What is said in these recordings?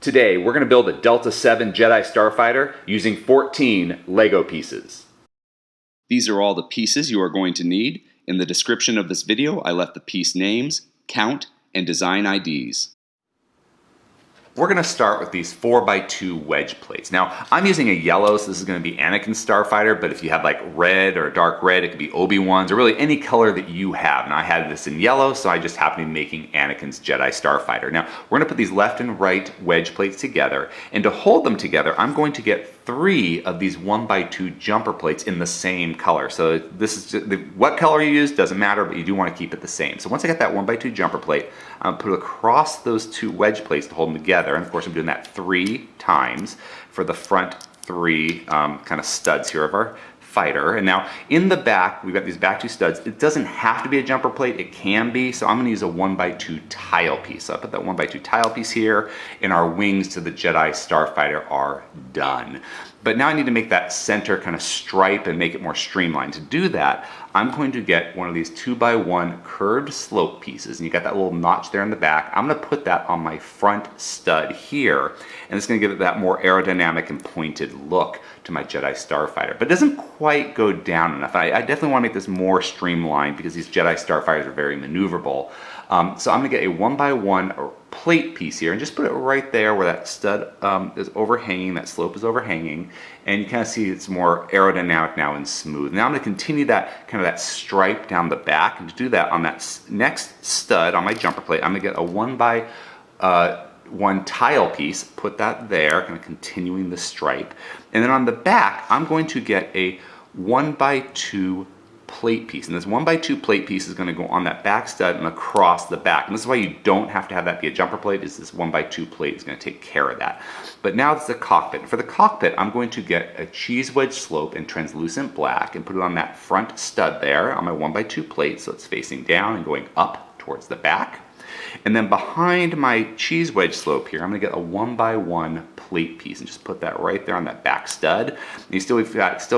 Today, we're going to build a Delta-7 Jedi Starfighter using 14 LEGO pieces. These are all the pieces you are going to need. In the description of this video, I left the piece names, count, and design IDs. We're going to start with these 4x2 wedge plates. Now, I'm using a yellow, so this is going to be Anakin's Starfighter, but if you have like red or dark red, it could be Obi-Wan's, or really any color that you have. And I had this in yellow, so I just happened to be making Anakin's Jedi Starfighter. Now, we're going to put these left and right wedge plates together, and to hold them together, I'm going to get 3 of these 1x2 jumper plates in the same color. So this is just, what color you use doesn't matter, but you do want to keep it the same. So once I get that 1x2 jumper plate, I'm put it across those 2 wedge plates to hold them together. And of course, I'm doing that 3 times for the front 3 kind of studs here of our fighter. And now in the back, we've got these back 2 studs. It doesn't have to be a jumper plate, it can be. So I'm going to use a 1x2 tile piece. So I put that 1x2 tile piece here, and our wings to the Jedi Starfighter are done. But now I need to make that center kind of stripe and make it more streamlined. To do that, I'm going to get one of these 2x1 curved slope pieces, and you got that little notch there in the back. I'm going to put that on my front stud here, and it's going to give it that more aerodynamic and pointed look to my Jedi Starfighter. But it doesn't quite go down enough. I definitely want to make this more streamlined because these Jedi Starfighters are very maneuverable. So I'm going to get a 1x1 plate piece here and just put it right there where that stud is overhanging, that slope is overhanging, and you kind of see it's more aerodynamic now and smooth. Now I'm going to continue that kind of that stripe down the back, and to do that on that next stud on my jumper plate, I'm going to get a 1x1 tile piece, put that there, kind of continuing the stripe, and then on the back I'm going to get a 1x2 plate piece, and this 1x2 plate piece is going to go on that back stud and across the back. And this is why you don't have to have that be a jumper plate, is this 1x2 plate is going to take care of that. But now it's the cockpit. For the cockpit, I'm going to get a cheese wedge slope in translucent black and put it on that front stud there on my 1x2 plate, so it's facing down and going up towards the back. And then behind my cheese wedge slope here, I'm going to get a 1x1 plate piece and just put that right there on that back stud. And we've still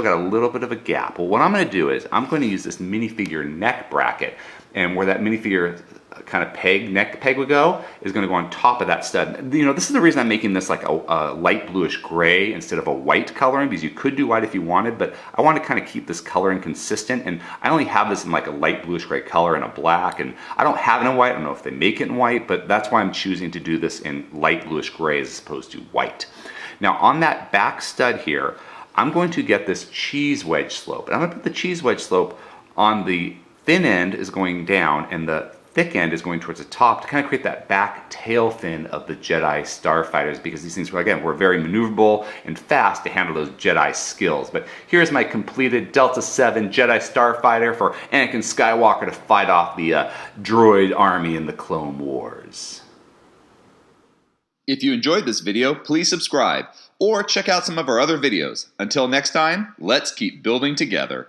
got a little bit of a gap. Well, what I'm going to do is I'm going to use this minifigure neck bracket, and where that minifigure kind of neck peg would go is going to go on top of that stud. You know, this is the reason I'm making this like a light bluish gray instead of a white coloring, because you could do white if you wanted, but I want to kind of keep this coloring consistent, and I only have this in like a light bluish gray color and a black, and I don't have it in white. I don't know if they make it in white, but that's why I'm choosing to do this in light bluish gray as opposed to white. Now on that back stud here, I'm going to get this cheese wedge slope, and I'm going to put the cheese wedge slope on the thin end is going down, and the thick end is going towards the top to kind of create that back tail fin of the Jedi Starfighters, because these things, again, were very maneuverable and fast to handle those Jedi skills. But here's my completed Delta-7 Jedi Starfighter for Anakin Skywalker to fight off the droid army in the Clone Wars. If you enjoyed this video, please subscribe or check out some of our other videos. Until next time, let's keep building together.